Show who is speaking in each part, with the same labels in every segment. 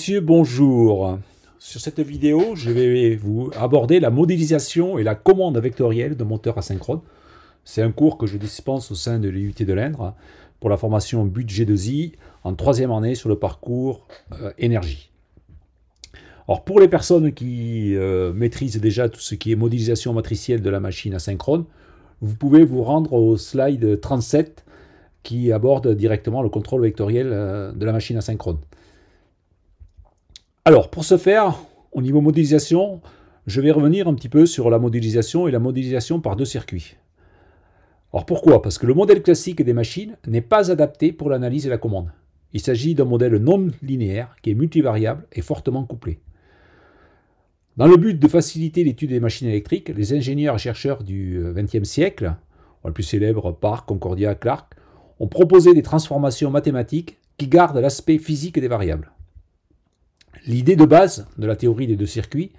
Speaker 1: messieurs, bonjour. Sur cette vidéo, je vais vous aborder la modélisation et la commande vectorielle de moteurs asynchrones. C'est un cours que je dispense au sein de l'IUT de l'Indre pour la formation Budget 2i en troisième année sur le parcours énergie. Alors pour les personnes qui maîtrisent déjà tout ce qui est modélisation matricielle de la machine asynchrone, vous pouvez vous rendre au slide 37 qui aborde directement le contrôle vectoriel de la machine asynchrone. Alors, pour ce faire, au niveau modélisation, je vais revenir un petit peu sur la modélisation et la modélisation par deux circuits. Alors pourquoi? Parce que le modèle classique des machines n'est pas adapté pour l'analyse et la commande. Il s'agit d'un modèle non linéaire qui est multivariable et fortement couplé. Dans le but de faciliter l'étude des machines électriques, les ingénieurs et chercheurs du XXe siècle, le plus célèbre Park, Concordia, Clark, ont proposé des transformations mathématiques qui gardent l'aspect physique des variables. L'idée de base de la théorie des deux circuits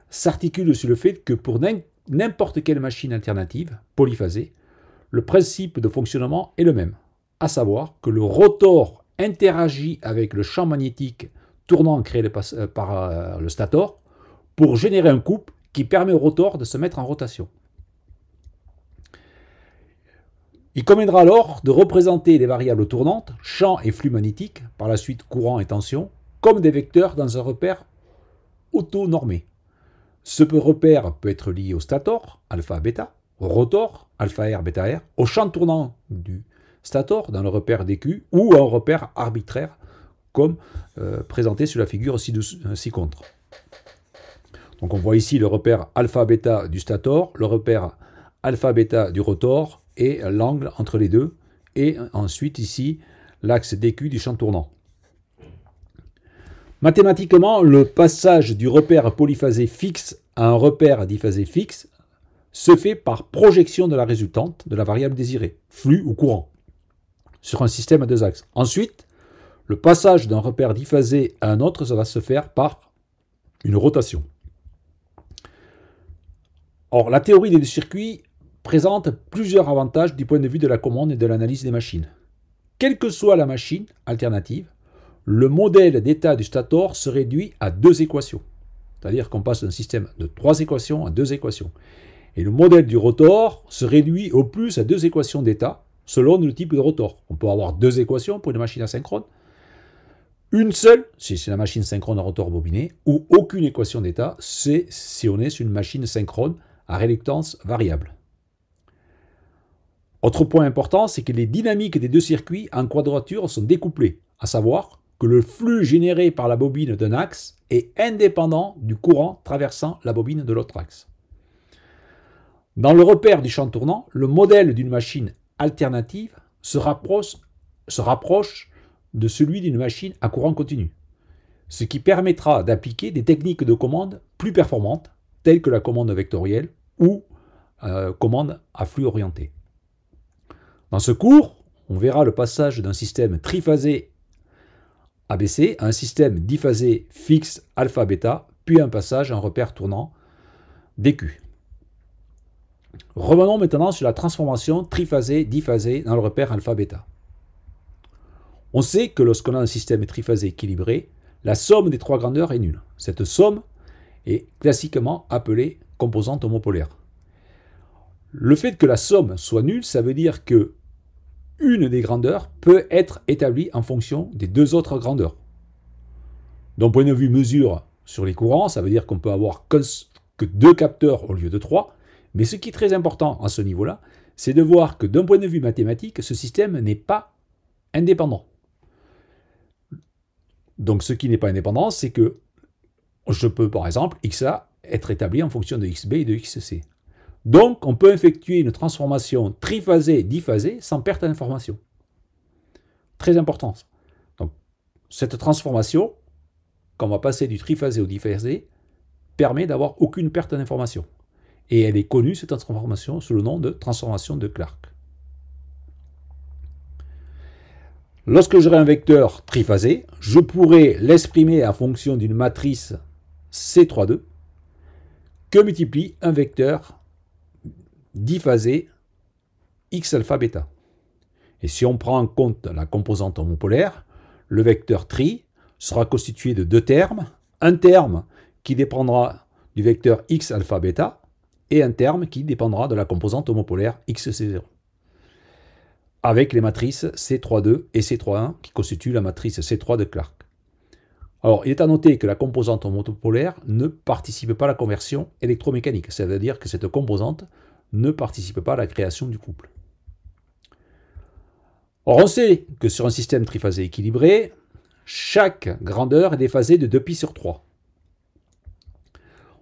Speaker 1: s'articule sur le fait que pour n'importe quelle machine alternative, polyphasée, le principe de fonctionnement est le même, à savoir que le rotor interagit avec le champ magnétique tournant créé par le stator pour générer un couple qui permet au rotor de se mettre en rotation. Il conviendra alors de représenter les variables tournantes, champ et flux magnétique, par la suite courant et tension, comme des vecteurs dans un repère auto-normé. Ce repère peut être lié au stator, alpha, bêta, au rotor, alpha R, bêta R, au champ tournant du stator, dans le repère dQ, ou à un repère arbitraire, comme présenté sur la figure ci-contre. Donc on voit ici le repère alpha-bêta du stator, le repère alpha-bêta du rotor, et l'angle entre les deux, et ensuite ici l'axe dQ du champ tournant. Mathématiquement, le passage du repère polyphasé fixe à un repère diphasé fixe se fait par projection de la résultante de la variable désirée, flux ou courant, sur un système à deux axes. Ensuite, le passage d'un repère diphasé à un autre, ça va se faire par une rotation. Or, la théorie des deux circuits présente plusieurs avantages du point de vue de la commande et de l'analyse des machines. Quelle que soit la machine alternative, le modèle d'état du stator se réduit à deux équations. C'est-à-dire qu'on passe d'un système de trois équations à deux équations. Et le modèle du rotor se réduit au plus à deux équations d'état selon le type de rotor. On peut avoir deux équations pour une machine asynchrone, une seule si c'est la machine synchrone à rotor bobiné, ou aucune équation d'état si on est sur une machine synchrone à réluctance variable. Autre point important, c'est que les dynamiques des deux circuits en quadrature sont découplées, à savoir que le flux généré par la bobine d'un axe est indépendant du courant traversant la bobine de l'autre axe. Dans le repère du champ tournant, le modèle d'une machine alternative se rapproche de celui d'une machine à courant continu, ce qui permettra d'appliquer des techniques de commande plus performantes, telles que la commande vectorielle ou commande à flux orienté. Dans ce cours, on verra le passage d'un système triphasé ABC à un système diphasé fixe alpha-bêta, puis un passage à un repère tournant DQ. Revenons maintenant sur la transformation triphasé-diphasé dans le repère alpha-bêta. On sait que lorsqu'on a un système triphasé équilibré, la somme des trois grandeurs est nulle. Cette somme est classiquement appelée composante homopolaire. Le fait que la somme soit nulle, ça veut dire que une des grandeurs peut être établie en fonction des deux autres grandeurs. D'un point de vue mesure sur les courants, ça veut dire qu'on peut avoir que deux capteurs au lieu de trois, mais ce qui est très important à ce niveau-là, c'est de voir que d'un point de vue mathématique, ce système n'est pas indépendant. Donc ce qui n'est pas indépendant, c'est que je peux par exemple XA être établi en fonction de XB et de XC. Donc, on peut effectuer une transformation triphasée-diphasée sans perte d'information. Très important. Donc, cette transformation, quand on va passer du triphasé au diphasé, permet d'avoir aucune perte d'information. Et elle est connue, cette transformation, sous le nom de transformation de Clark. Lorsque j'aurai un vecteur triphasé, je pourrai l'exprimer en fonction d'une matrice C3,2 que multiplie un vecteur diphasé X alpha bêta. Et si on prend en compte la composante homopolaire, le vecteur tri sera constitué de deux termes. Un terme qui dépendra du vecteur x alpha bêta et un terme qui dépendra de la composante homopolaire xc0. Avec les matrices C32 et C31 qui constituent la matrice C3 de Clark. Alors, il est à noter que la composante homopolaire ne participe pas à la conversion électromécanique, c'est-à-dire que cette composante ne participe pas à la création du couple. Or, on sait que sur un système triphasé équilibré, chaque grandeur est déphasée de 2π sur 3.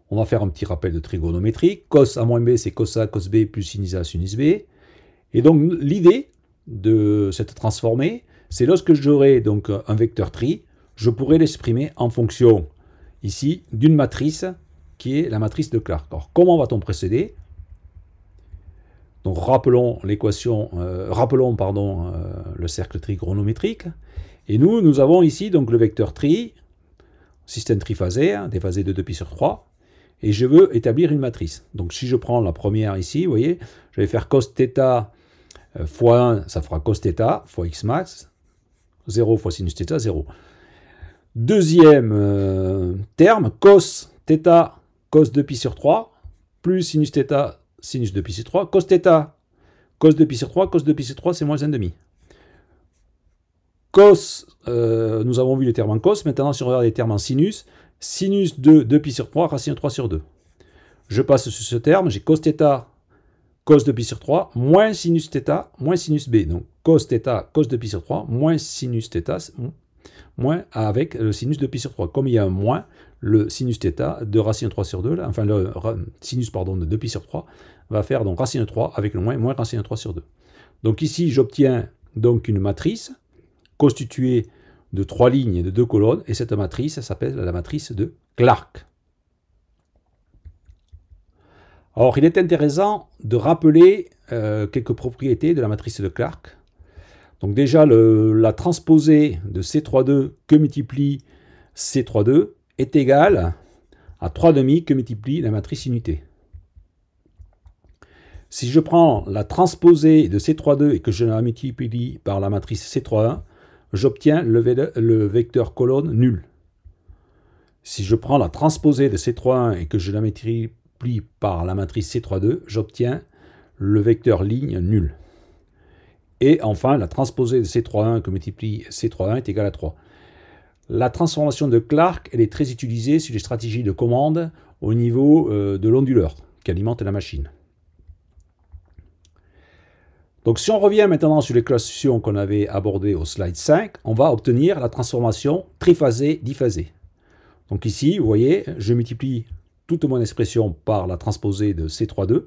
Speaker 1: On va faire un petit rappel de trigonométrie. Cos A moins B, c'est cos A, cos B, plus sinus A, sinus B. Et donc, l'idée de cette transformée, c'est lorsque j'aurai donc un vecteur tri, je pourrais l'exprimer en fonction, ici, d'une matrice qui est la matrice de Clark. Alors, comment va-t-on procéder? Donc, rappelons l'équation, le cercle trigonométrique. Et nous avons ici donc le vecteur tri, système triphasé, déphasé de 2π sur 3, et je veux établir une matrice. Donc, si je prends la première ici, vous voyez, je vais faire cos θ fois 1, ça fera cos θ fois x max, 0 fois sinus θ, 0. Deuxième terme, cos θ, cos 2π sur 3, plus sinus θ, sinus 2π sur 3, cos θ, cos 2π sur 3, cos 2π sur 3, c'est moins 1,5. Cos, nous avons vu les termes en cos, maintenant si on regarde les termes en sinus, sinus de 2π sur 3, racine 3 sur 2. Je passe sur ce terme, j'ai cos θ, cos 2π sur 3, moins sinus θ, moins sinus b. Donc cos θ, cos 2π sur 3, moins sinus θ, moins avec le sinus de π sur 3. Comme il y a un moins, le sinus θ de racine 3 sur 2, là, enfin le sinus pardon, de 2π sur 3, va faire donc racine 3 avec le moins, moins racine 3 sur 2. Donc ici, j'obtiens donc une matrice constituée de 3 lignes et de 2 colonnes, et cette matrice s'appelle la matrice de Clark. Alors, il est intéressant de rappeler quelques propriétés de la matrice de Clark. Donc déjà, la transposée de C32 que multiplie C32 est égale à 3,5 que multiplie la matrice unité. Si je prends la transposée de C32 et que je la multiplie par la matrice C31, j'obtiens le vecteur colonne nul. Si je prends la transposée de C31 et que je la multiplie par la matrice C32, j'obtiens le vecteur ligne nul. Et enfin, la transposée de C31 que multiplie C31 est égale à 3. La transformation de Clark, elle est très utilisée sur les stratégies de commande au niveau de l'onduleur qui alimente la machine. Donc si on revient maintenant sur l'équation qu'on avait abordée au slide 5, on va obtenir la transformation triphasée-diphasée. Donc ici, vous voyez, je multiplie toute mon expression par la transposée de C32,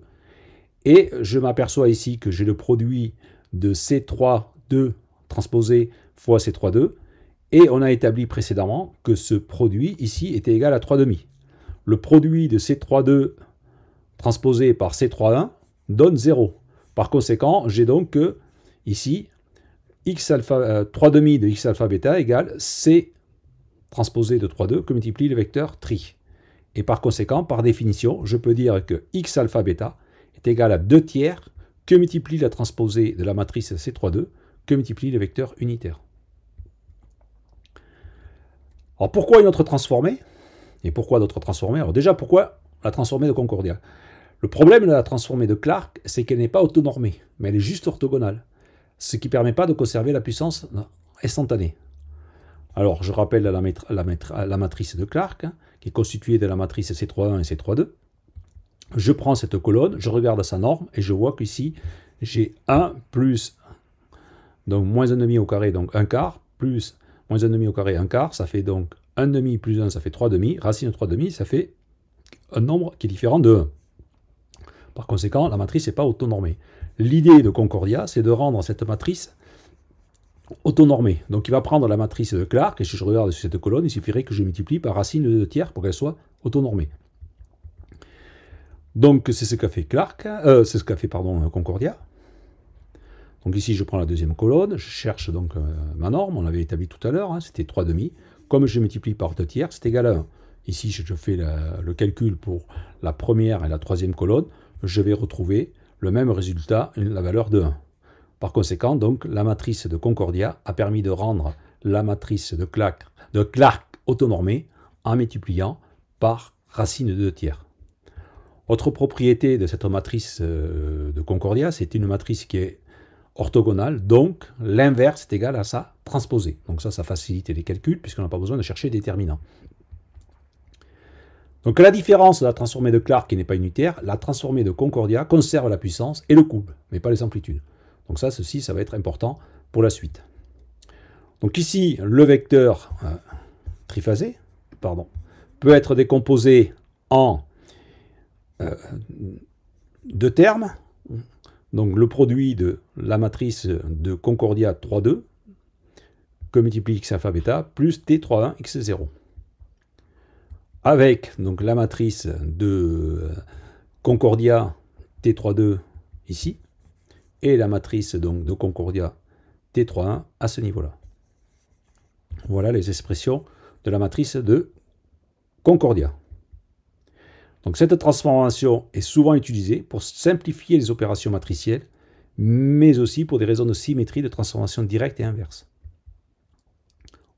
Speaker 1: et je m'aperçois ici que j'ai le produit de C32 transposé fois C32, et on a établi précédemment que ce produit ici était égal à 3,5. Le produit de C32 transposé par C31 donne 0. Par conséquent, j'ai donc que ici, 3,5 de x alpha bêta égale C transposé de 3,2 que multiplie le vecteur tri. Et par conséquent, par définition, je peux dire que x alpha bêta est égal à 2 tiers que multiplie la transposée de la matrice C32 que multiplie le vecteur unitaire. Alors pourquoi une autre transformée? Et pourquoi d'autres transformées? Alors déjà, pourquoi la transformée de Concordia? Le problème de la transformée de Clark, c'est qu'elle n'est pas autonormée, mais elle est juste orthogonale, ce qui ne permet pas de conserver la puissance instantanée. Alors, je rappelle la matrice de Clark, qui est constituée de la matrice C31 et C32. Je prends cette colonne, je regarde sa norme, et je vois qu'ici, j'ai 1 plus, donc moins 1,5 au carré, donc 1 quart, plus moins 1,5 au carré, 1 quart, ça fait donc 1,5 plus 1, ça fait 3,5, racine de 3,5, ça fait un nombre qui est différent de 1. Par conséquent, la matrice n'est pas autonormée. L'idée de Concordia, c'est de rendre cette matrice autonormée. Donc il va prendre la matrice de Clark, et si je regarde sur cette colonne, il suffirait que je multiplie par racine de 2 tiers pour qu'elle soit autonormée. Donc c'est ce qu'a fait Concordia. Donc ici je prends la deuxième colonne, je cherche donc ma norme, on l'avait établi tout à l'heure, hein, c'était 3,5. Comme je multiplie par 2 tiers, c'est égal à 1. Ici je fais le calcul pour la première et la troisième colonne, je vais retrouver le même résultat, la valeur de 1. Par conséquent, donc, la matrice de Concordia a permis de rendre la matrice de Clark de Clark autonormée en multipliant par racine de 2 tiers. Autre propriété de cette matrice de Concordia, c'est une matrice qui est orthogonale, donc l'inverse est égal à sa transposée. Donc ça facilite les calculs puisqu'on n'a pas besoin de chercher des déterminants. Donc à la différence de la transformée de Clark qui n'est pas unitaire, la transformée de Concordia conserve la puissance et le couple, mais pas les amplitudes. Donc ça va être important pour la suite. Donc ici, le vecteur triphasé peut être décomposé en deux termes. Donc le produit de la matrice de Concordia 3,2 que multiplie x alpha bêta plus t3,1 x0. Avec donc la matrice de Concordia t3,2 ici et la matrice donc de Concordia t3,1 à ce niveau-là. Voilà les expressions de la matrice de Concordia. Donc cette transformation est souvent utilisée pour simplifier les opérations matricielles, mais aussi pour des raisons de symétrie de transformation directe et inverse.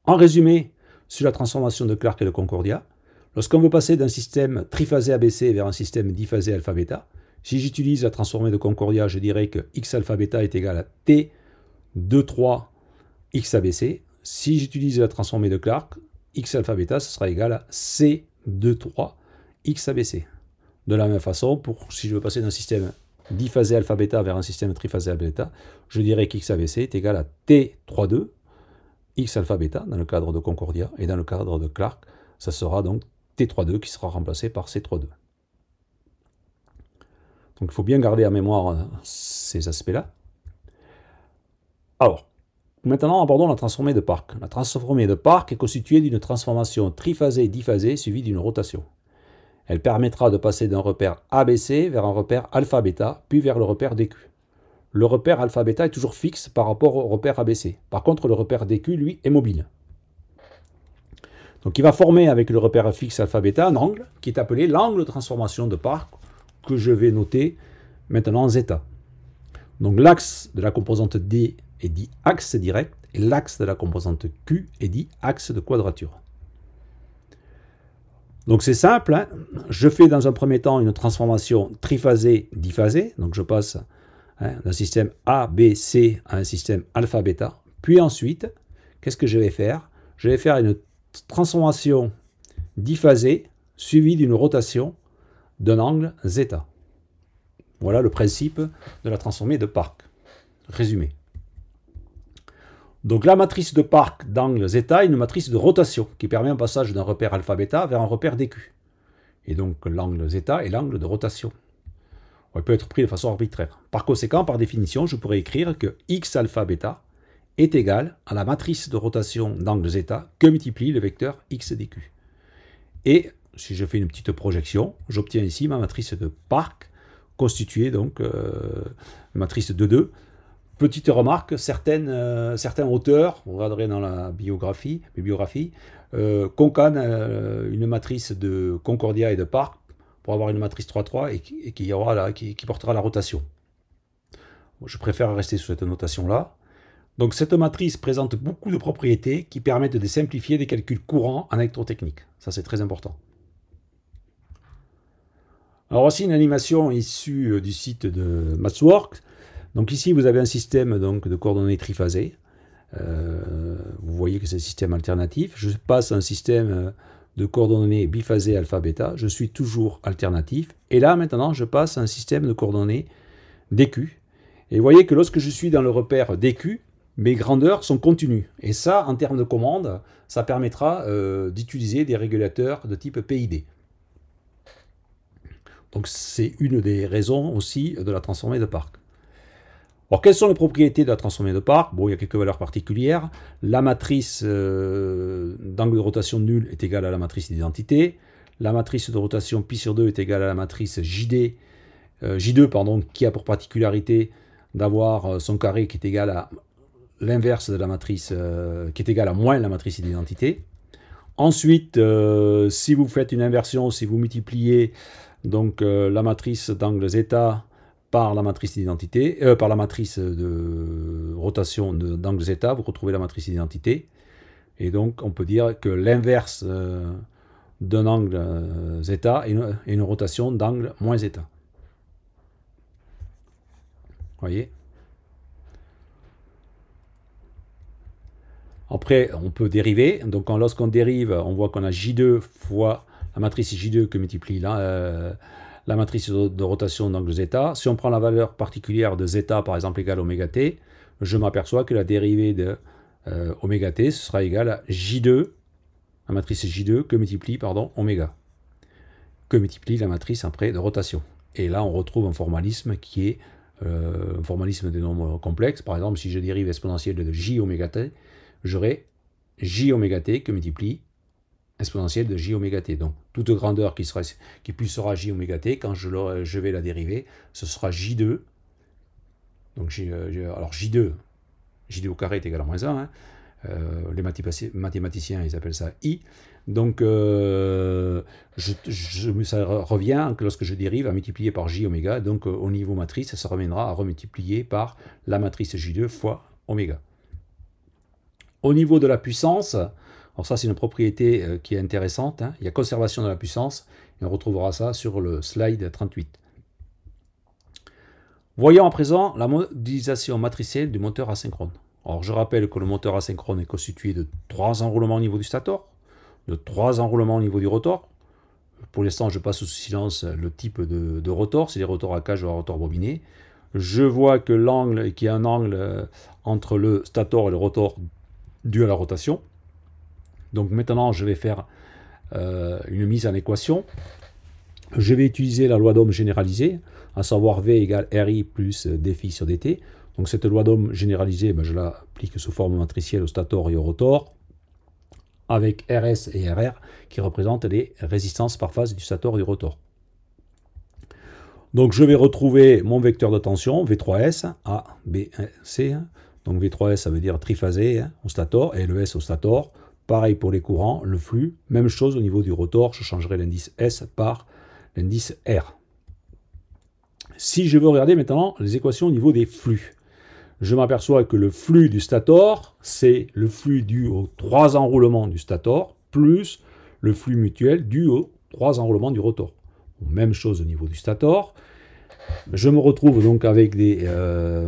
Speaker 1: En résumé, sur la transformation de Clark et de Concordia, lorsqu'on veut passer d'un système triphasé ABC vers un système diphasé alpha bêta, si j'utilise la transformée de Concordia, je dirais que x alpha bêta est égal à t 2,3 x ABC. Si j'utilise la transformée de Clark, x alpha bêta, ce sera égal à c 2,3 x ABC. De la même façon, si je veux passer d'un système diphasé alpha bêta vers un système triphasé alpha bêta, je dirais qu'x ABC est égal à t3,2 x alpha bêta dans le cadre de Concordia, et dans le cadre de Clark, ça sera donc t3,2 qui sera remplacé par c3,2. Donc il faut bien garder en mémoire ces aspects-là. Alors, maintenant abordons la transformée de Park. La transformée de Park est constituée d'une transformation triphasée-diphasée suivie d'une rotation. Elle permettra de passer d'un repère ABC vers un repère alpha-bêta, puis vers le repère DQ. Le repère alpha-bêta est toujours fixe par rapport au repère ABC. Par contre, le repère DQ, lui, est mobile. Donc il va former avec le repère fixe alpha-bêta un angle qui est appelé l'angle de transformation de Park, que je vais noter maintenant en zeta. Donc l'axe de la composante D est dit axe direct, et l'axe de la composante Q est dit axe de quadrature. Donc c'est simple, hein. Je fais dans un premier temps une transformation triphasée-diphasée, donc je passe d'un système A, B, C à un système alpha-bêta, puis ensuite, qu'est-ce que je vais faire? Je vais faire une transformation diphasée suivie d'une rotation d'un angle zeta. Voilà le principe de la transformée de Park. Résumé. Donc la matrice de Park d'angle zeta est une matrice de rotation qui permet un passage d'un repère alpha-bêta vers un repère DQ. Et donc l'angle zeta est l'angle de rotation. Il peut être pris de façon arbitraire. Par conséquent, par définition, je pourrais écrire que x alpha bêta est égal à la matrice de rotation d'angle zeta que multiplie le vecteur x dq. Et si je fais une petite projection, j'obtiens ici ma matrice de Park, constituée donc matrice de 2. Petite remarque, certains auteurs, vous regarderez dans la bibliographie, concanent une matrice de Concordia et de Park pour avoir une matrice 3,3 et qui portera la rotation. Je préfère rester sur cette notation-là. Donc cette matrice présente beaucoup de propriétés qui permettent de simplifier des calculs courants en électrotechnique. Ça, c'est très important. Alors voici une animation issue du site de MathsWorks. Donc ici, vous avez un système donc, de coordonnées triphasées. Vous voyez que c'est un système alternatif. Je passe à un système de coordonnées biphasées alpha-bêta. Je suis toujours alternatif. Et là, maintenant, je passe à un système de coordonnées DQ. Et vous voyez que lorsque je suis dans le repère DQ, mes grandeurs sont continues. Et ça, en termes de commande, ça permettra d'utiliser des régulateurs de type PID. Donc c'est une des raisons aussi de la transformée de Park. Alors quelles sont les propriétés de la transformée de Park? Bon, il y a quelques valeurs particulières. La matrice d'angle de rotation nul est égale à la matrice d'identité. La matrice de rotation pi sur 2 est égale à la matrice J2, qui a pour particularité d'avoir son carré qui est égal à l'inverse de la matrice, qui est égal à moins la matrice d'identité. Ensuite, si vous faites une inversion, si vous multipliez donc la matrice d'angle zeta par la matrice d'identité, par la matrice de rotation d'angle zeta, vous retrouvez la matrice d'identité. Et donc on peut dire que l'inverse d'un angle zeta est une rotation d'angle moins zeta. Vous voyez? Après, on peut dériver. Donc lorsqu'on dérive, on voit qu'on a J2 fois la matrice J2 que multiplie la matrice de rotation d'angle zeta. Si on prend la valeur particulière de zeta, par exemple, égale oméga t, je m'aperçois que la dérivée de oméga t, ce sera égal à J2, la matrice J2, que multiplie, pardon, oméga, que multiplie la matrice après de rotation. Et là, on retrouve un formalisme qui est un formalisme des nombres complexes. Par exemple, si je dérive exponentielle de J oméga t, j'aurai J oméga t que multiplie exponentielle de J oméga t. Donc, toute grandeur qui plus sera J oméga t, quand je vais la dériver, ce sera J2. Donc, alors J2 au carré est égal à moins 1. Hein. Les mathématiciens, ils appellent ça I. Donc, ça revient, lorsque je dérive, à multiplier par J oméga. Donc, au niveau matrice, ça reviendra à remultiplier par la matrice J2 fois oméga. Au niveau de la puissance, alors ça c'est une propriété qui est intéressante, hein. Il y a conservation de la puissance, et on retrouvera ça sur le slide 38. Voyons à présent la modélisation matricielle du moteur asynchrone. Alors je rappelle que le moteur asynchrone est constitué de 3 enroulements au niveau du stator, de 3 enroulements au niveau du rotor. Pour l'instant je passe sous silence le type de rotor, c'est des rotors à cage ou à rotor bobiné. Je vois que qu'il y a un angle entre le stator et le rotor dû à la rotation. Donc maintenant, je vais faire une mise en équation. Je vais utiliser la loi d'Ohm généralisée, à savoir V égale RI plus dφ sur dt. Donc cette loi d'Ohm généralisée, je l'applique sous forme matricielle au stator et au rotor, avec RS et RR qui représentent les résistances par phase du stator et du rotor. Donc je vais retrouver mon vecteur de tension, V3S, A, B, C. Donc V3S, ça veut dire triphasé au stator, et le S au stator. Pareil pour les courants, le flux. Même chose au niveau du rotor, je changerai l'indice S par l'indice R. Si je veux regarder maintenant les équations au niveau des flux, je m'aperçois que le flux du stator, c'est le flux dû aux 3 enroulements du stator, plus le flux mutuel dû aux 3 enroulements du rotor. Même chose au niveau du stator. Je me retrouve donc avec des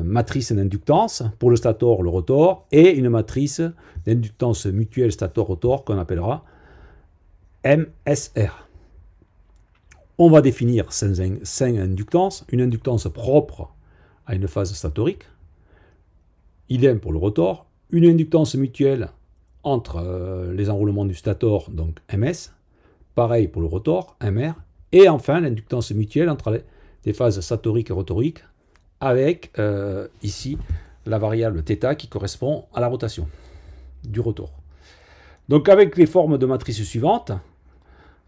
Speaker 1: matrices d'inductance pour le stator, le rotor, et une matrice d'inductance mutuelle stator-rotor qu'on appellera MSR. On va définir 5 inductances, une inductance propre à une phase statorique, idem pour le rotor, une inductance mutuelle entre les enroulements du stator, donc MS, pareil pour le rotor, MR, et enfin l'inductance mutuelle entre des phases statoriques et rotoriques, avec ici la variable θ qui correspond à la rotation du rotor. Donc avec les formes de matrices suivantes,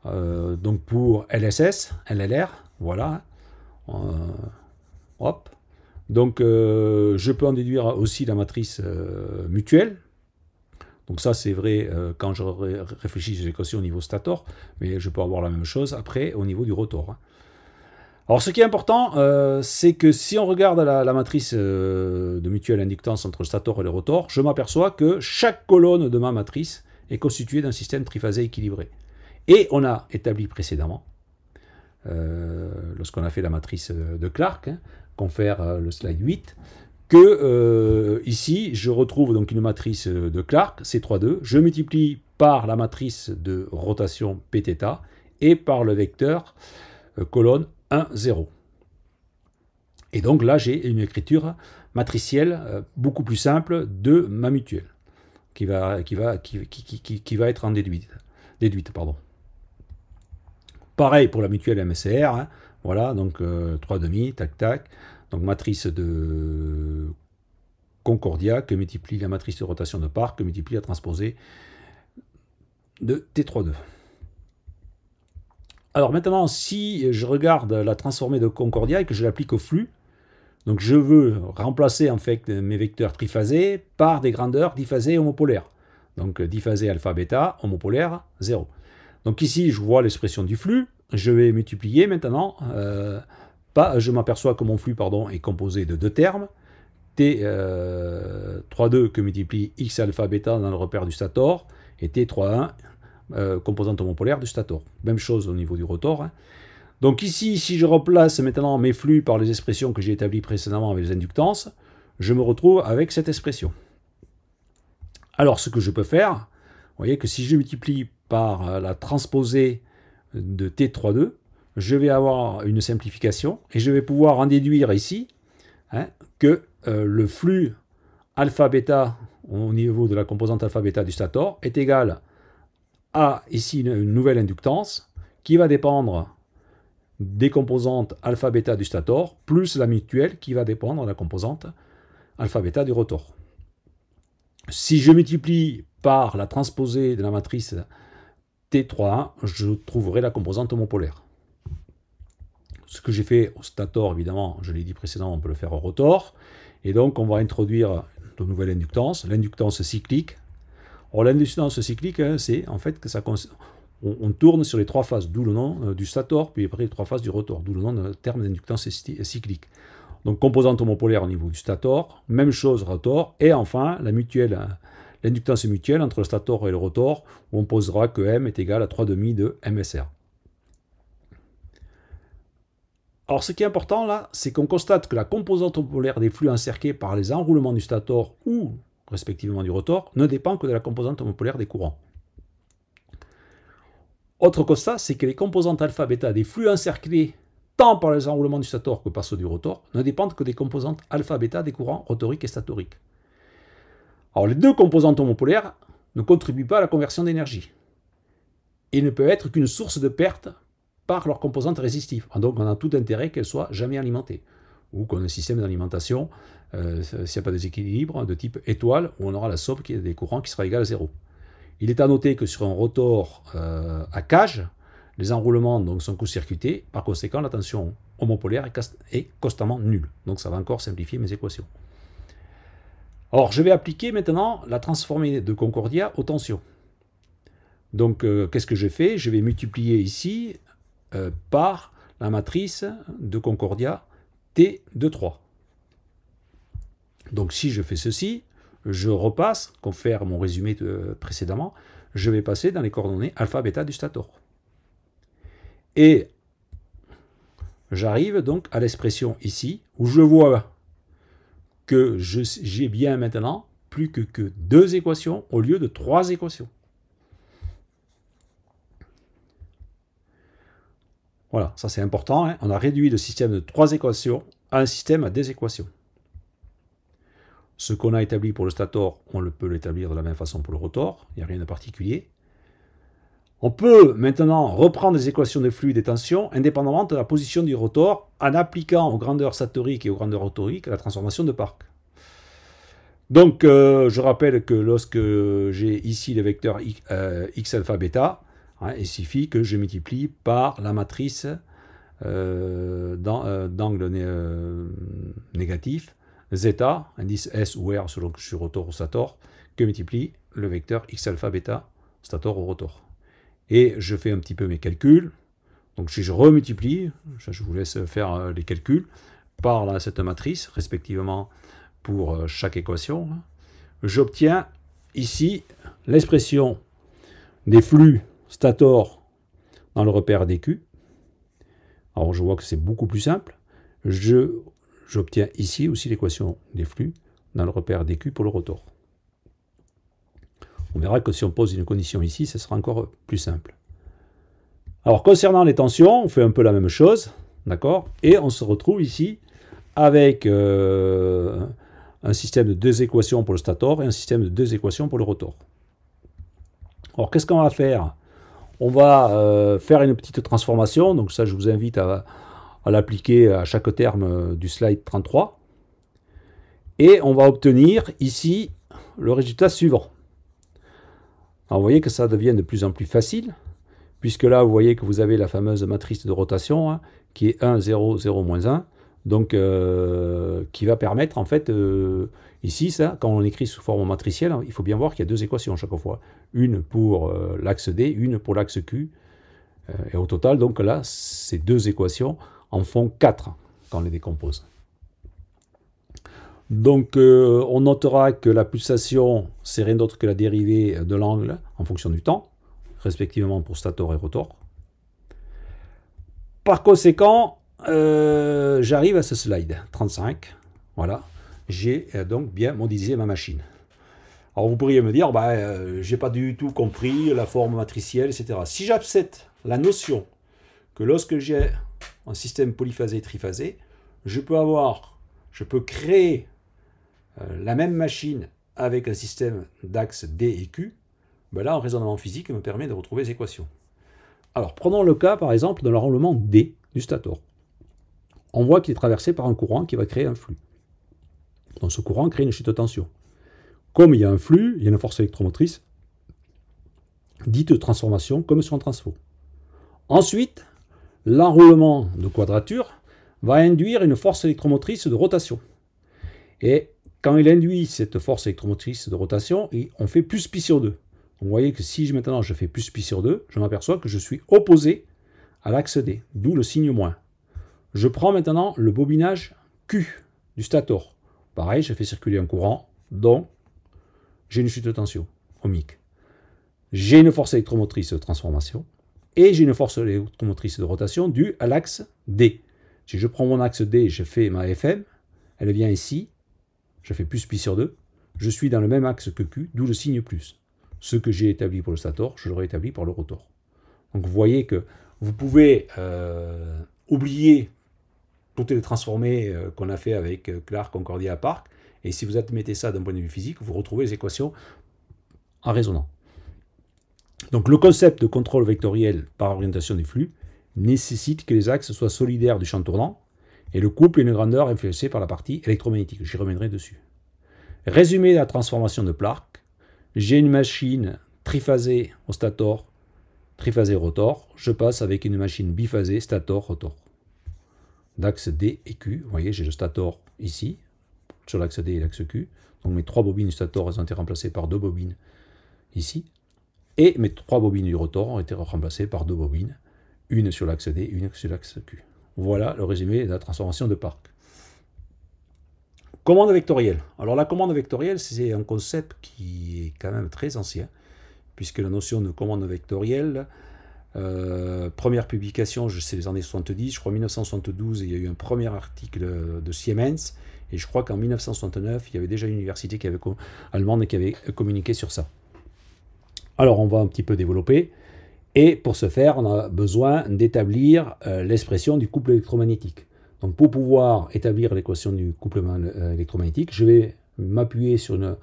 Speaker 1: donc pour LSS, LLR, voilà, hop. Donc je peux en déduire aussi la matrice mutuelle. Donc ça c'est vrai quand je réfléchis aux équations au niveau stator, mais je peux avoir la même chose après au niveau du rotor. Alors ce qui est important, c'est que si on regarde la matrice de mutuelle inductance entre le stator et le rotor, je m'aperçois que chaque colonne de ma matrice est constituée d'un système triphasé équilibré. Et on a établi précédemment, lorsqu'on a fait la matrice de Clark, confère le slide 8, que ici je retrouve donc une matrice de Clark, C3,2, je multiplie par la matrice de rotation Pθ et par le vecteur colonne 1, 0. Et donc là, j'ai une écriture matricielle beaucoup plus simple de ma mutuelle, qui va être en déduite. Pardon. Pareil pour la mutuelle MSR, voilà, donc 3,5, tac, tac. Donc matrice de Concordia que multiplie la matrice de rotation de Park, que multiplie la transposée de T3,2. Alors maintenant, si je regarde la transformée de Concordia et que je l'applique au flux, donc je veux remplacer en fait mes vecteurs triphasés par des grandeurs diphasées homopolaires. Donc diphasé alpha bêta, homopolaire 0. Donc ici, je vois l'expression du flux. Je vais multiplier maintenant. Je m'aperçois que mon flux est composé de 2 termes. T3,2 que multiplie x alpha bêta dans le repère du stator, et T3.1, composante homopolaire du stator. Même chose au niveau du rotor. Hein. Donc ici, si je replace maintenant mes flux par les expressions que j'ai établies précédemment avec les inductances, je me retrouve avec cette expression. Alors ce que je peux faire, vous voyez que si je multiplie par la transposée de T3.2, je vais avoir une simplification et je vais pouvoir en déduire ici hein, que le flux alpha-bêta au niveau de la composante alpha-bêta du stator est égal à ici une nouvelle inductance qui va dépendre des composantes alpha-bêta du stator plus la mutuelle qui va dépendre de la composante alpha-bêta du rotor. Si je multiplie par la transposée de la matrice T3.1, je trouverai la composante homopolaire. Ce que j'ai fait au stator, évidemment, je l'ai dit précédemment, on peut le faire au rotor. Et donc, on va introduire de nouvelles inductances, l'inductance cyclique. Alors, l'inductance cyclique, hein, c'est en fait que on tourne sur les trois phases, d'où le nom du stator, puis après les trois phases du rotor, d'où le nom de terme d'inductance cyclique. Donc, composante homopolaire au niveau du stator, même chose rotor, et enfin, la mutuelle, l'inductance mutuelle entre le stator et le rotor, où on posera que M est égal à 3,5 de MSR. Alors, ce qui est important là, c'est qu'on constate que la composante homopolaire des flux encerclés par les enroulements du stator ou respectivement du rotor ne dépend que de la composante homopolaire des courants. Autre constat, c'est que les composantes alpha-bêta des flux encerclés tant par les enroulements du stator que par ceux du rotor ne dépendent que des composantes alpha-bêta des courants rotoriques et statoriques. Alors, les deux composantes homopolaires ne contribuent pas à la conversion d'énergie et ne peuvent être qu'une source de perte par leurs composantes résistives. Donc on a tout intérêt qu'elles soient jamais alimentées. Ou qu'on ait un système d'alimentation, s'il n'y a pas de déséquilibre, de type étoile, où on aura la somme des courants qui sera égale à 0. Il est à noter que sur un rotor à cage, les enroulements donc, sont court-circuités, par conséquent la tension homopolaire est constamment nulle. Donc ça va encore simplifier mes équations. Alors je vais appliquer maintenant la transformée de Concordia aux tensions. Donc qu'est-ce que je fais? Je vais multiplier ici par la matrice de Concordia T de 3. Donc si je fais ceci, je repasse, comme faire mon résumé précédemment, je vais passer dans les coordonnées alpha-bêta du stator. Et j'arrive donc à l'expression ici, où je vois que j'ai bien maintenant plus que 2 équations au lieu de 3 équations. Voilà, ça c'est important. Hein. On a réduit le système de 3 équations à un système à 2 équations. Ce qu'on a établi pour le stator, on peut l'établir de la même façon pour le rotor. Il n'y a rien de particulier. On peut maintenant reprendre les équations de flux et des tensions indépendamment de la position du rotor en appliquant aux grandeurs statoriques et aux grandeurs rotoriques la transformation de Park. Donc, je rappelle que lorsque j'ai ici le vecteur x alpha bêta, il suffit que je multiplie par la matrice d'angle négatif, zeta, indice S ou R selon que je suis rotor ou stator, que multiplie le vecteur x alpha bêta, stator ou rotor. Et je fais un petit peu mes calculs. Donc si je remultiplie, je vous laisse faire les calculs, par cette matrice, respectivement pour chaque équation, j'obtiens ici l'expression des flux stator dans le repère dQ. Alors je vois que c'est beaucoup plus simple. J'obtiens ici aussi l'équation des flux dans le repère dQ pour le rotor. On verra que si on pose une condition ici, ce sera encore plus simple. Alors concernant les tensions, on fait un peu la même chose, d'accord? Et on se retrouve ici avec un système de 2 équations pour le stator et un système de 2 équations pour le rotor. Alors qu'est-ce qu'on va faire? On va faire une petite transformation, donc ça je vous invite à l'appliquer à chaque terme du slide 33. Et on va obtenir ici le résultat suivant. Alors vous voyez que ça devient de plus en plus facile, puisque là vous voyez que vous avez la fameuse matrice de rotation, hein, qui est 1, 0, 0, moins 1, donc qui va permettre en fait, ici, ça, quand on écrit sous forme matricielle, hein, il faut bien voir qu'il y a 2 équations chaque fois, une pour l'axe D, une pour l'axe Q, et au total, donc là, ces 2 équations en font 4 quand on les décompose. Donc on notera que la pulsation, c'est rien d'autre que la dérivée de l'angle en fonction du temps, respectivement pour stator et rotor. Par conséquent, j'arrive à ce slide 35. Voilà, j'ai donc bien modélisé ma machine. Alors vous pourriez me dire, j'ai pas du tout compris la forme matricielle, etc. Si j'accepte la notion que lorsque j'ai un système polyphasé et triphasé, je peux créer la même machine avec un système d'axes D et Q, là, un raisonnement physique me permet de retrouver les équations. Alors, prenons le cas, par exemple, de l'enroulement D du stator. On voit qu'il est traversé par un courant qui va créer un flux. Donc, ce courant crée une chute de tension. Comme il y a un flux, il y a une force électromotrice, dite de transformation, comme sur un transfo. Ensuite, l'enroulement de quadrature va induire une force électromotrice de rotation. Et quand il induit cette force électromotrice de rotation, on fait plus pi sur 2. Donc vous voyez que si maintenant je fais plus pi sur 2, je m'aperçois que je suis opposé à l'axe D, d'où le signe moins. Je prends maintenant le bobinage Q du stator. Pareil, je fais circuler un courant, donc j'ai une chute de tension ohmique. J'ai une force électromotrice de transformation et j'ai une force électromotrice de rotation due à l'axe D. Si je prends mon axe D, je fais ma FM, elle vient ici, je fais plus pi sur 2, je suis dans le même axe que Q, d'où le signe plus. Ce que j'ai établi pour le stator, je l'aurai établi pour le rotor. Donc vous voyez que vous pouvez oublier toutes les transformées qu'on a fait avec Clark, Concordia, Park, et si vous admettez ça d'un point de vue physique, vous retrouvez les équations en résonant. Donc le concept de contrôle vectoriel par orientation des flux nécessite que les axes soient solidaires du champ tournant, et le couple ait une grandeur influencée par la partie électromagnétique. J'y reviendrai dessus. Résumé de la transformation de Planck, j'ai une machine triphasée au stator, triphasée rotor. Je passe avec une machine biphasée stator-rotor. D'axe D et Q, vous voyez, j'ai le stator ici, sur l'axe D et l'axe Q. Donc mes 3 bobines du stator elles ont été remplacées par 2 bobines ici. Et mes 3 bobines du rotor ont été remplacées par 2 bobines, une sur l'axe D, une sur l'axe Q. Voilà le résumé de la transformation de Park. Commande vectorielle. Alors la commande vectorielle, c'est un concept qui est quand même très ancien, puisque la notion de commande vectorielle, première publication, c'est les années 70, je crois 1972, il y a eu un premier article de Siemens, et je crois qu'en 1969, il y avait déjà une université allemande qui avait communiqué sur ça. Alors on va un petit peu développer. Et pour ce faire, on a besoin d'établir l'expression du couple électromagnétique. Donc pour pouvoir établir l'équation du couplement électromagnétique, je vais m'appuyer sur une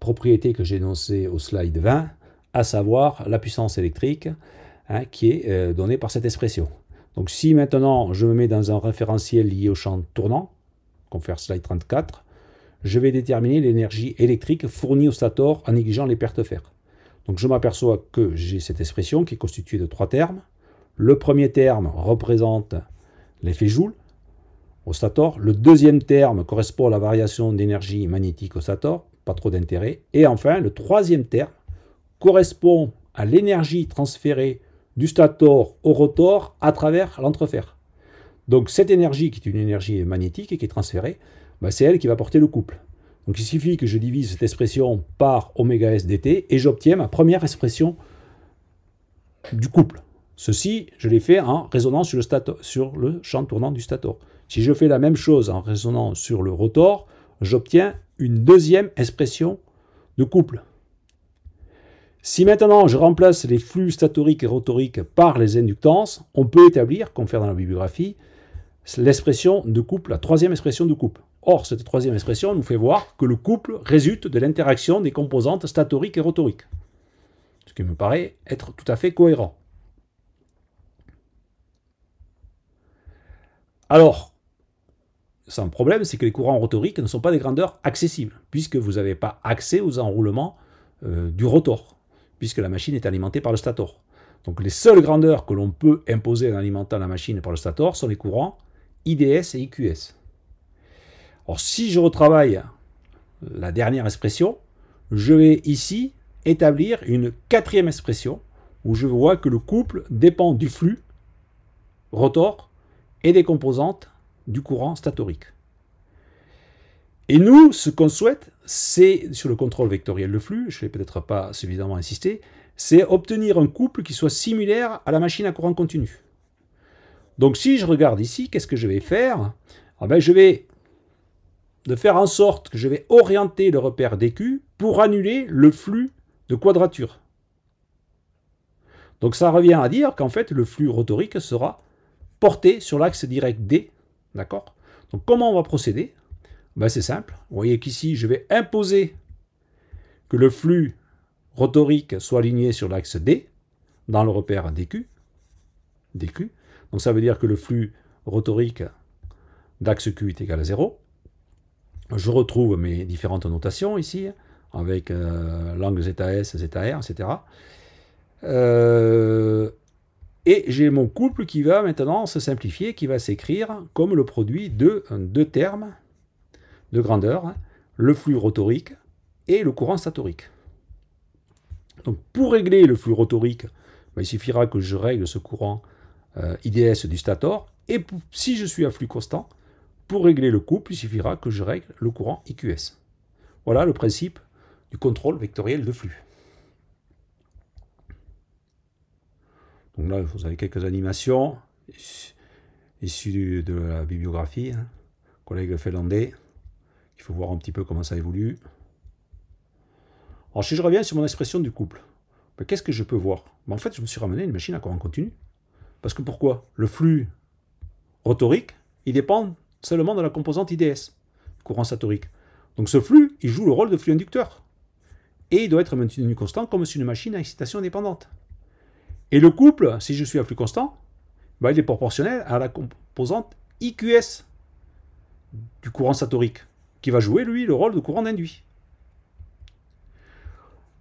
Speaker 1: propriété que j'ai énoncée au slide 20, à savoir la puissance électrique qui est donnée par cette expression. Donc si maintenant je me mets dans un référentiel lié au champ tournant, on va faire slide 34, je vais déterminer l'énergie électrique fournie au stator en négligeant les pertes fer. Donc je m'aperçois que j'ai cette expression qui est constituée de 3 termes. Le premier terme représente l'effet Joule au stator. Le deuxième terme correspond à la variation d'énergie magnétique au stator, pas trop d'intérêt. Et enfin, le troisième terme correspond à l'énergie transférée du stator au rotor à travers l'entrefer. Donc cette énergie qui est une énergie magnétique et qui est transférée, c'est elle qui va porter le couple. Donc il suffit que je divise cette expression par oméga s dt et j'obtiens ma première expression du couple. Ceci, je l'ai fait en résonnant sur le champ tournant du stator. Si je fais la même chose en résonnant sur le rotor, j'obtiens une deuxième expression de couple. Si maintenant je remplace les flux statoriques et rotoriques par les inductances, on peut établir, comme faire dans la bibliographie, l'expression de couple, la troisième expression de couple. Or, cette troisième expression nous fait voir que le couple résulte de l'interaction des composantes statoriques et rotoriques. Ce qui me paraît être tout à fait cohérent. Alors, sans problème, c'est que les courants rotoriques ne sont pas des grandeurs accessibles, puisque vous n'avez pas accès aux enroulements du rotor, puisque la machine est alimentée par le stator. Donc les seules grandeurs que l'on peut imposer en alimentant la machine par le stator sont les courants IDS et IQS. Alors si je retravaille la dernière expression, je vais ici établir une quatrième expression où je vois que le couple dépend du flux rotor et des composantes du courant statorique. Et nous, ce qu'on souhaite, c'est, sur le contrôle vectoriel de flux, je ne vais peut-être pas suffisamment insister, c'est obtenir un couple qui soit similaire à la machine à courant continu. Donc si je regarde ici, qu'est-ce que je vais faire? Ah ben, je vais faire en sorte que je vais orienter le repère dQ pour annuler le flux de quadrature. Donc ça revient à dire qu'en fait, le flux rotorique sera porté sur l'axe direct D. D'accord? Donc comment on va procéder? Ben, c'est simple. Vous voyez qu'ici, je vais imposer que le flux rotorique soit aligné sur l'axe D dans le repère DQ. Donc ça veut dire que le flux rotorique d'axe Q est égal à 0. Je retrouve mes différentes notations ici, avec l'angle ZS, ZR, etc. Et j'ai mon couple qui va maintenant se simplifier, qui va s'écrire comme le produit de deux termes de grandeur, le flux rotorique et le courant statorique. Donc pour régler le flux rotorique, il suffira que je règle ce courant IDS du stator, et si je suis à flux constant, pour régler le couple, il suffira que je règle le courant IQS. Voilà le principe du contrôle vectoriel de flux. Donc là, vous avez quelques animations issues de la bibliographie, collègue finlandais. Il faut voir un petit peu comment ça évolue. Alors si je reviens sur mon expression du couple, qu'est-ce que je peux voir? En fait, je me suis ramené une machine à courant continu. Parce que pourquoi? Le flux rotorique, il dépend seulement de la composante IDS, courant statorique. Donc ce flux, il joue le rôle de flux inducteur. Et il doit être maintenu constant comme sur une machine à excitation indépendante. Et le couple, si je suis à flux constant, il est proportionnel à la composante IQS du courant statorique, qui va jouer, lui, le rôle de courant d'induit.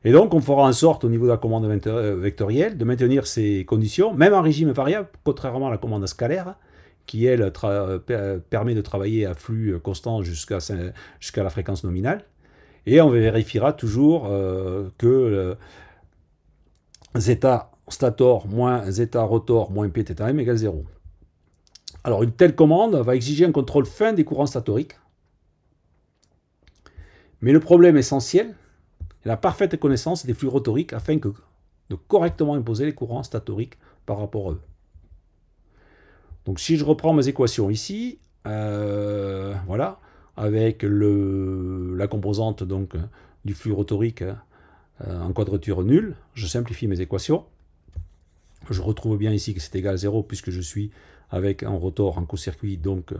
Speaker 1: Et donc, on fera en sorte, au niveau de la commande vectorielle, de maintenir ces conditions, même en régime variable, contrairement à la commande scalaire, qui, elle, permet de travailler à flux constant jusqu'à la fréquence nominale. Et on vérifiera toujours que zeta stator moins zeta rotor moins pθm égale 0. Alors, une telle commande va exiger un contrôle fin des courants statoriques. Mais le problème essentiel, la parfaite connaissance des flux rotoriques afin de correctement imposer les courants statoriques par rapport à eux. Donc si je reprends mes équations ici, voilà, avec la composante donc, du flux rotorique en quadrature nulle, je simplifie mes équations. Je retrouve bien ici que c'est égal à 0 puisque je suis avec un rotor en court-circuit, donc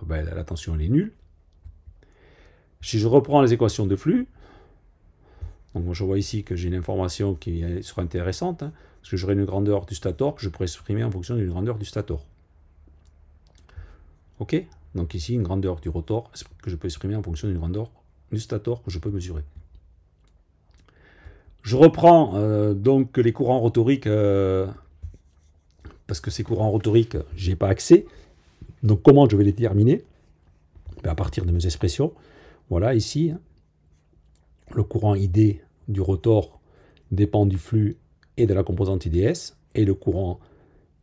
Speaker 1: la tension elle est nulle. Si je reprends les équations de flux, donc je vois ici que j'ai une information qui sera intéressante, parce que j'aurai une grandeur du stator que je pourrais exprimer en fonction d'une grandeur du stator. Ok? Donc ici, une grandeur du rotor que je peux exprimer en fonction d'une grandeur du stator que je peux mesurer. Je reprends donc les courants rotoriques, parce que ces courants rotoriques, je n'ai pas accès. Donc comment je vais les déterminer? À partir de mes expressions. Voilà, ici, le courant ID du rotor dépend du flux et de la composante IDS, et le courant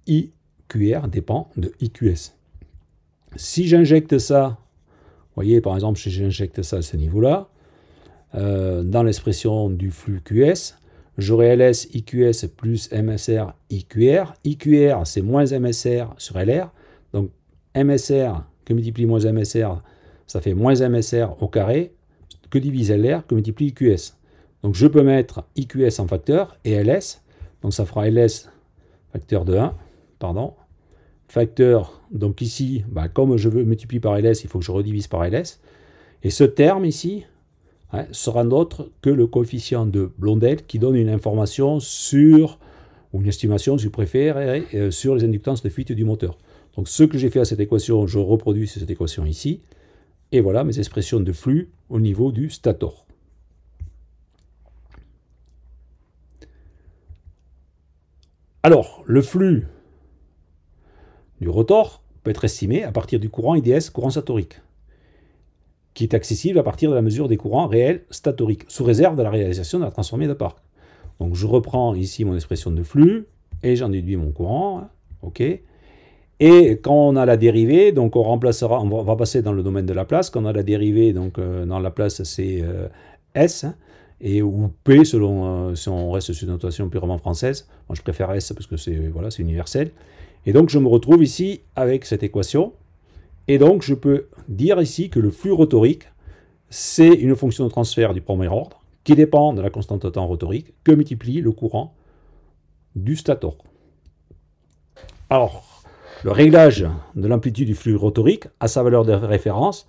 Speaker 1: IQR dépend de IQS. Si j'injecte ça, vous voyez par exemple si j'injecte ça à ce niveau-là, dans l'expression du flux QS, j'aurai LS IQS plus MSR IQR. IQR c'est moins MSR sur LR, donc MSR que multiplie moins MSR, ça fait moins MSR au carré, que divise LR que multiplie IQS. Donc je peux mettre IQS en facteur et LS, donc ça fera LS facteur de 1, pardon, facteur, donc ici, comme je veux multiplier par LS, il faut que je redivise par LS, et ce terme ici sera d'autre que le coefficient de Blondel qui donne une information sur, ou une estimation si vous préférez, sur les inductances de fuite du moteur. Donc ce que j'ai fait à cette équation, je reproduis cette équation ici, et voilà mes expressions de flux au niveau du stator. Alors, le flux du rotor peut être estimé à partir du courant IDS, courant statorique, qui est accessible à partir de la mesure des courants réels statoriques, sous réserve de la réalisation de la transformée de Park. Donc je reprends ici mon expression de flux, et j'en déduis mon courant, ok. Et quand on a la dérivée, donc on remplacera, on va passer dans le domaine de Laplace. Quand on a la dérivée, donc dans Laplace c'est S, hein, et ou P selon si on reste sur une notation purement française. Moi je préfère S parce que c'est voilà, c'est universel. Et donc je me retrouve ici avec cette équation. Et donc je peux dire ici que le flux rotorique, c'est une fonction de transfert du premier ordre qui dépend de la constante de temps rotorique que multiplie le courant du stator. Alors, le réglage de l'amplitude du flux rotorique à sa valeur de référence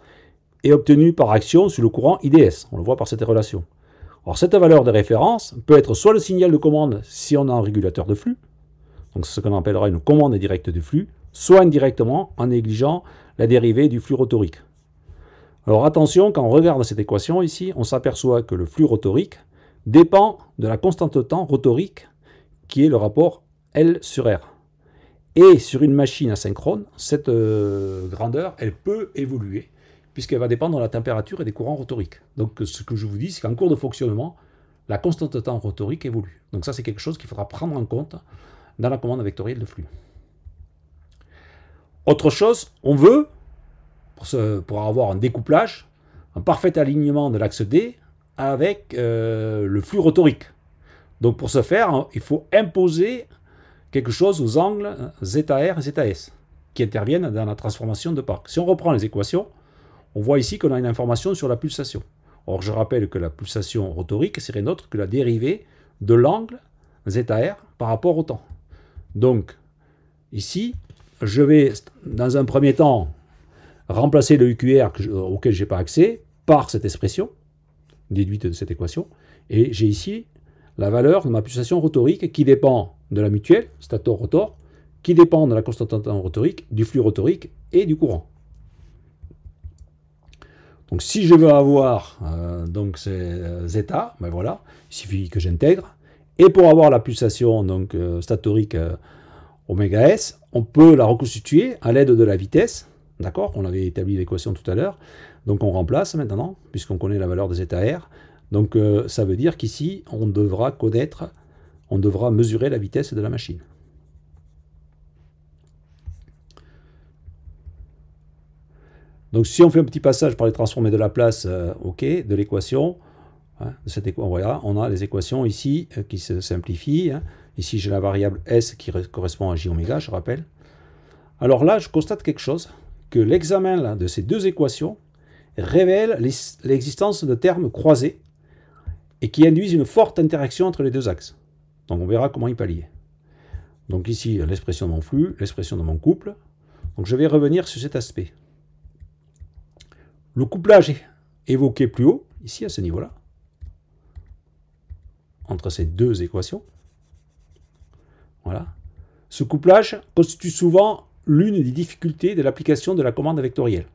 Speaker 1: est obtenu par action sur le courant IDS. On le voit par cette relation. Alors, cette valeur de référence peut être soit le signal de commande si on a un régulateur de flux, donc c'est ce qu'on appellera une commande directe du flux, soit indirectement en négligeant la dérivée du flux rotorique. Alors attention, quand on regarde cette équation ici, on s'aperçoit que le flux rotorique dépend de la constante de temps rotorique qui est le rapport L sur R. Et sur une machine asynchrone, cette grandeur, elle peut évoluer, puisqu'elle va dépendre de la température et des courants rotoriques. Donc ce que je vous dis, c'est qu'en cours de fonctionnement, la constante de temps rotorique évolue. Donc ça, c'est quelque chose qu'il faudra prendre en compte dans la commande vectorielle de flux. Autre chose, on veut, pour avoir un découplage, un parfait alignement de l'axe D avec le flux rotorique. Donc pour ce faire, il faut imposer quelque chose aux angles ZR et ZS qui interviennent dans la transformation de Park. Si on reprend les équations, on voit ici qu'on a une information sur la pulsation. Or, je rappelle que la pulsation rotorique serait autre que la dérivée de l'angle ZR par rapport au temps. Donc, ici, je vais, dans un premier temps, remplacer le UQR auquel je n'ai pas accès par cette expression, déduite de cette équation, et j'ai ici la valeur de ma pulsation rotorique qui dépend de la mutuelle, stator-rotor, qui dépend de la constante de temps rotorique, du flux rotorique et du courant. Donc si je veux avoir donc c'est zeta, ben voilà, il suffit que j'intègre. Et pour avoir la pulsation donc statorique oméga s, on peut la reconstituer à l'aide de la vitesse. D'accord? On avait établi l'équation tout à l'heure. Donc on remplace maintenant, puisqu'on connaît la valeur de zeta r. Donc ça veut dire qu'ici, on devra connaître, on devra mesurer la vitesse de la machine. Donc si on fait un petit passage par les transformés de Laplace, ok, de l'équation, hein, voilà, on a les équations ici qui se simplifient. Hein. Ici j'ai la variable S qui correspond à j oméga, je rappelle. Alors là, je constate quelque chose, que l'examen de ces deux équations révèle l'existence de termes croisés et qui induisent une forte interaction entre les deux axes. Donc on verra comment y pallier. Donc ici, l'expression de mon flux, l'expression de mon couple. Donc je vais revenir sur cet aspect. Le couplage évoqué plus haut, ici à ce niveau-là, entre ces deux équations, voilà. Ce couplage constitue souvent l'une des difficultés de l'application de la commande vectorielle.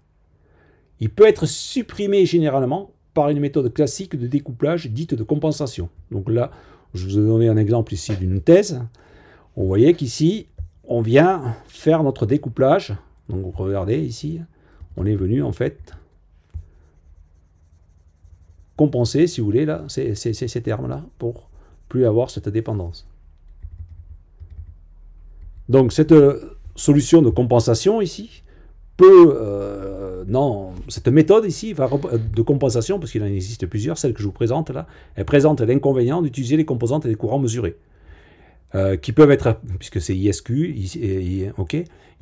Speaker 1: Il peut être supprimé généralement par une méthode classique de découplage dite de compensation. Donc là, je vous ai donné un exemple ici d'une thèse. Vous voyez qu'ici, on vient faire notre découplage. Donc regardez ici, on est venu en fait compenser, si vous voulez, là, ces termes-là, pour plus avoir cette dépendance. Donc cette solution de compensation ici peut, non, cette méthode ici de compensation, parce qu'il en existe plusieurs, celle que je vous présente là, elle présente l'inconvénient d'utiliser les composantes et les courants mesurés, qui peuvent être, puisque c'est ISQ,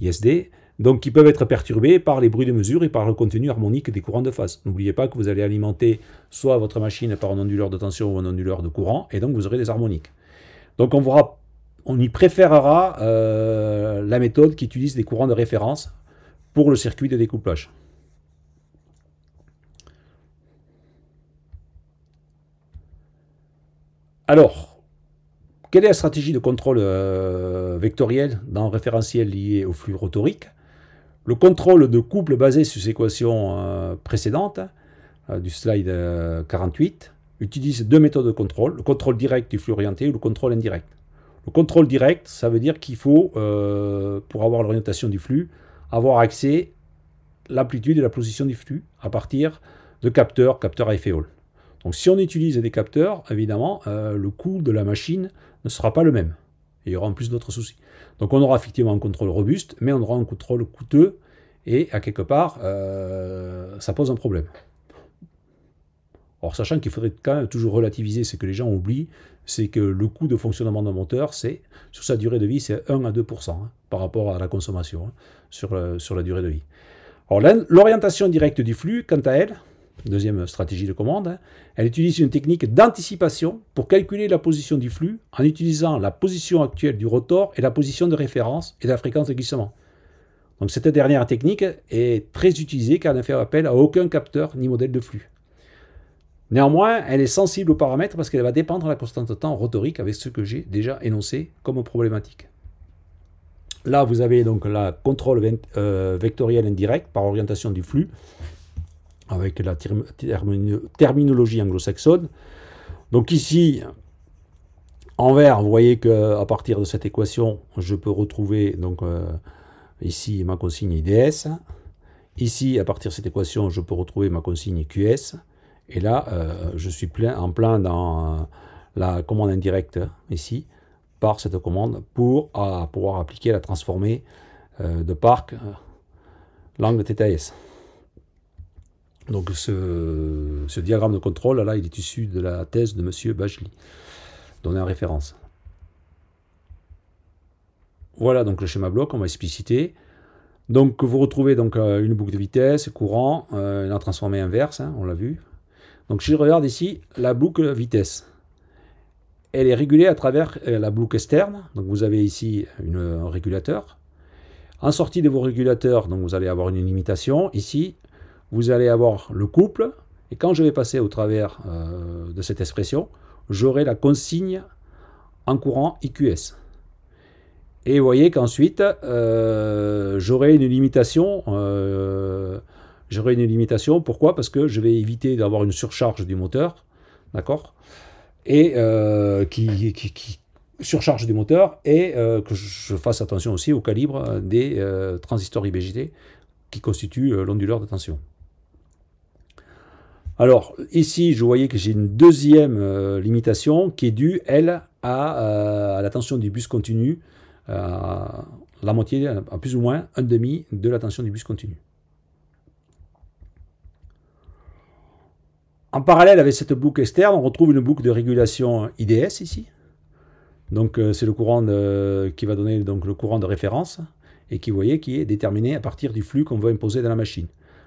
Speaker 1: ISD, donc qui peuvent être perturbés par les bruits de mesure et par le contenu harmonique des courants de phase. N'oubliez pas que vous allez alimenter soit votre machine par un onduleur de tension ou un onduleur de courant, et donc vous aurez des harmoniques. Donc on y préférera la méthode qui utilise des courants de référence pour le circuit de découplage. Alors, quelle est la stratégie de contrôle vectoriel dans un référentiel lié au flux rotorique? Le contrôle de couple basé sur ces équations précédentes du slide 48 utilise deux méthodes de contrôle, le contrôle direct du flux orienté ou le contrôle indirect. Le contrôle direct, ça veut dire qu'il faut, pour avoir l'orientation du flux, avoir accès à l'amplitude et la position du flux à partir de capteurs à effet Hall. Donc si on utilise des capteurs, évidemment, le coût de la machine ne sera pas le même. Et il y aura en plus d'autres soucis. Donc on aura effectivement un contrôle robuste, mais on aura un contrôle coûteux, et à quelque part, ça pose un problème. Alors sachant qu'il faudrait quand même toujours relativiser, ce que les gens oublient, c'est que le coût de fonctionnement d'un moteur, c'est sur sa durée de vie, c'est 1 à 2% par rapport à la consommation sur la durée de vie. Alors l'orientation directe du flux, quant à elle, deuxième stratégie de commande, elle utilise une technique d'anticipation pour calculer la position du flux en utilisant la position actuelle du rotor et la position de référence et la fréquence de glissement. Donc cette dernière technique est très utilisée car elle ne fait appel à aucun capteur ni modèle de flux. Néanmoins, elle est sensible aux paramètres parce qu'elle va dépendre de la constante de temps rotorique avec ce que j'ai déjà énoncé comme problématique. Là, vous avez donc la contrôle vectoriel indirect par orientation du flux avec la terminologie anglo-saxonne. Donc ici, en vert, vous voyez qu'à partir de cette équation, je peux retrouver donc, ici ma consigne IDS. Ici, à partir de cette équation, je peux retrouver ma consigne QS. Et là, je suis en plein dans la commande indirecte ici, par cette commande, pour pouvoir appliquer la transformée de Park, l'angle θs. Donc ce diagramme de contrôle, là, il est issu de la thèse de M. Bajli, donné en référence. Voilà donc le schéma bloc, on va expliciter. Donc vous retrouvez donc une boucle de vitesse, courant, une transformée inverse, on l'a vu. Donc si je regarde ici la boucle vitesse, elle est régulée à travers la boucle externe. Donc vous avez ici un régulateur. En sortie de vos régulateurs, donc vous allez avoir une limitation. Ici, vous allez avoir le couple. Et quand je vais passer au travers de cette expression, j'aurai la consigne en courant IQS. Et vous voyez qu'ensuite, j'aurai une limitation. Pourquoi? Parce que je vais éviter d'avoir une surcharge du moteur, d'accord? Et qui surcharge du moteur, et que je fasse attention aussi au calibre des transistors IBJT qui constituent l'onduleur de tension. Alors ici, je voyais que j'ai une deuxième limitation qui est due, elle, à la tension du bus continu, la moitié, à plus ou moins un demi de la tension du bus continu. En parallèle avec cette boucle externe, on retrouve une boucle de régulation IDS ici. Donc c'est le courant qui va donner donc, le courant de référence et qui, vous voyez, qui est déterminé à partir du flux qu'on veut imposer dans la machine.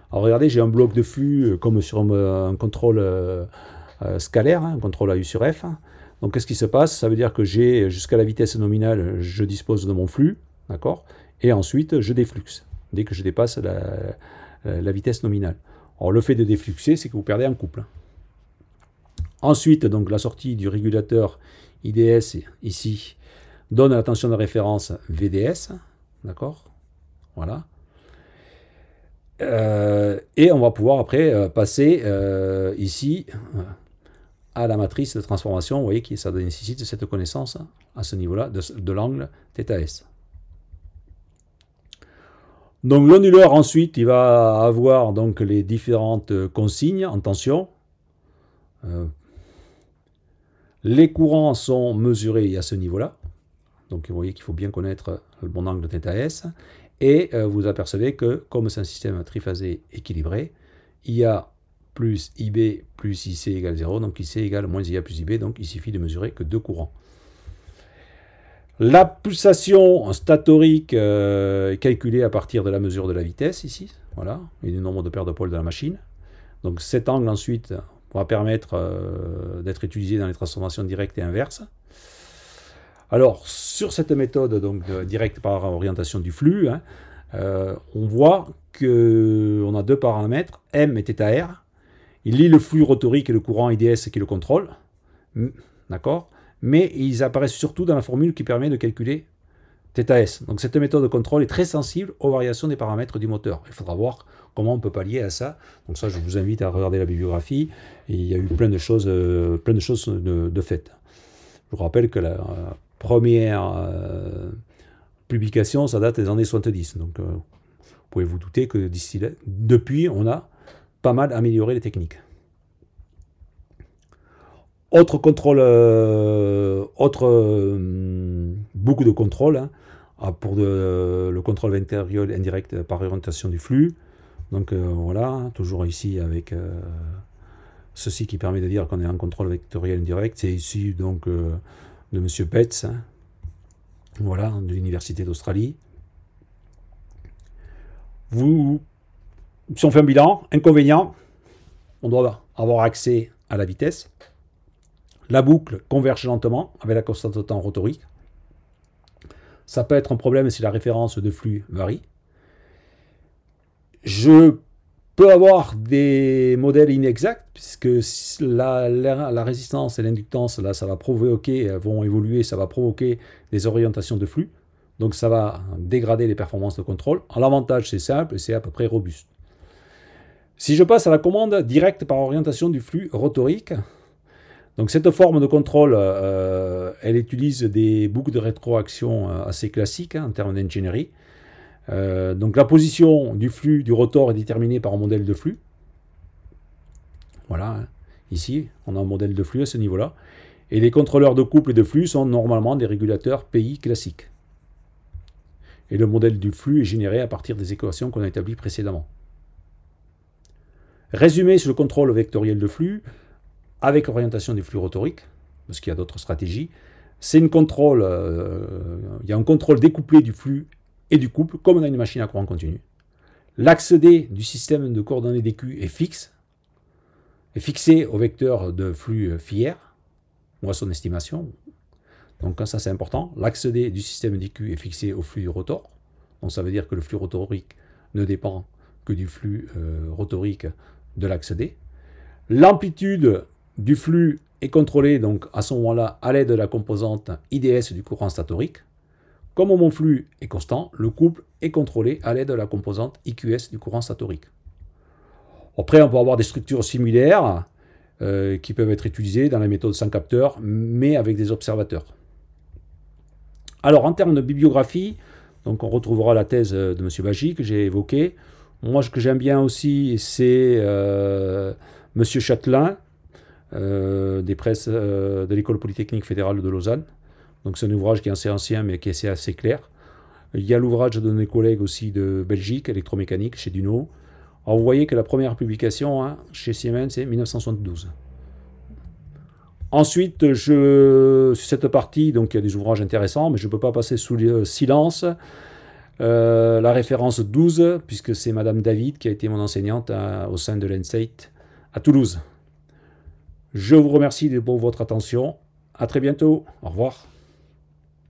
Speaker 1: Alors regardez, j'ai un bloc de flux comme sur un contrôle scalaire, un contrôle AU sur F. Donc qu'est-ce qui se passe? Ça veut dire que j'ai jusqu'à la vitesse nominale, je dispose de mon flux, d'accord? Et ensuite je défluxe dès que je dépasse la vitesse nominale. Alors le fait de défluxer, c'est que vous perdez un couple. Ensuite, donc la sortie du régulateur IDS ici donne la tension de référence VDS, d'accord? Voilà. Et on va pouvoir après passer ici à la matrice de transformation. Vous voyez que ça nécessite cette connaissance à ce niveau-là de l'angle θs. Donc l'onduleur ensuite, il va avoir donc les différentes consignes en tension. Les courants sont mesurés à ce niveau-là. Donc vous voyez qu'il faut bien connaître le bon angle θs. Et vous apercevez que comme c'est un système triphasé équilibré, IA plus IB plus IC égale 0, donc IC égale moins IA plus IB, donc il suffit de mesurer que deux courants. La pulsation statorique est calculée à partir de la mesure de la vitesse ici, voilà, et du nombre de paires de pôles de la machine. Donc cet angle ensuite va permettre d'être utilisé dans les transformations directes et inverses. Alors sur cette méthode donc directe par orientation du flux, on voit qu'on a deux paramètres, M et θr. Il lie le flux rotorique et le courant IDS qui le contrôle, d'accord? Mais ils apparaissent surtout dans la formule qui permet de calculer θs. Donc cette méthode de contrôle est très sensible aux variations des paramètres du moteur. Il faudra voir comment on peut pallier à ça. Donc ça, je vous invite à regarder la bibliographie. Et il y a eu plein de choses de faites. Je vous rappelle que la première publication, ça date des années 70. Donc vous pouvez vous douter que d'ici là, depuis, on a pas mal amélioré les techniques. Autre contrôle, boucle de contrôle, pour le contrôle vectoriel indirect par orientation du flux. Donc voilà, toujours ici avec ceci qui permet de dire qu'on est en contrôle vectoriel indirect. C'est ici donc de M. Petz, hein, voilà, de l'Université d'Australie. Si on fait un bilan, inconvénient, on doit avoir accès à la vitesse. La boucle converge lentement avec la constante de temps rotorique. Ça peut être un problème si la référence de flux varie. Je peux avoir des modèles inexacts, puisque la résistance et l'inductance, là, ça va provoquer, vont évoluer, ça va provoquer des orientations de flux. Donc ça va dégrader les performances de contrôle. L'avantage, c'est simple et c'est à peu près robuste. Si je passe à la commande directe par orientation du flux rotorique, donc cette forme de contrôle, elle utilise des boucles de rétroaction assez classiques en termes d'ingénierie. Donc la position du flux du rotor est déterminée par un modèle de flux. Voilà, hein. Ici, on a un modèle de flux à ce niveau-là. Et les contrôleurs de couple et de flux sont normalement des régulateurs PI classiques. Et le modèle du flux est généré à partir des équations qu'on a établies précédemment. Résumé sur le contrôle vectoriel de flux, avec orientation des flux rotoriques, parce qu'il y a d'autres stratégies, c'est une contrôle, il y a un contrôle découplé du flux et du couple, comme on a une machine à courant continu. L'axe D du système de coordonnées DQ est fixe, est fixé au vecteur de flux phi r, ou à son estimation. Donc ça c'est important. L'axe D du système DQ est fixé au flux rotor. Donc ça veut dire que le flux rotorique ne dépend que du flux rotorique de l'axe D. L'amplitude du flux est contrôlée donc à ce moment-là à l'aide de la composante IDS du courant statorique. Comme mon flux est constant, le couple est contrôlé à l'aide de la composante IQS du courant statorique. Après, on peut avoir des structures similaires qui peuvent être utilisées dans la méthode sans capteur, mais avec des observateurs. Alors, en termes de bibliographie, donc on retrouvera la thèse de M. Bagi que j'ai évoquée. Moi, ce que j'aime bien aussi, c'est M. Châtelain, des presses de l'École polytechnique fédérale de Lausanne. Donc c'est un ouvrage qui est assez ancien, mais qui est assez clair. Il y a l'ouvrage de mes collègues aussi de Belgique, électromécanique, chez Duno. Alors vous voyez que la première publication chez Siemens, c'est 1972. Ensuite, sur cette partie, donc il y a des ouvrages intéressants, mais je ne peux pas passer sous le silence la référence 12, puisque c'est Madame David qui a été mon enseignante au sein de l'ENSEIT à Toulouse. Je vous remercie pour votre attention. À très bientôt. Au revoir.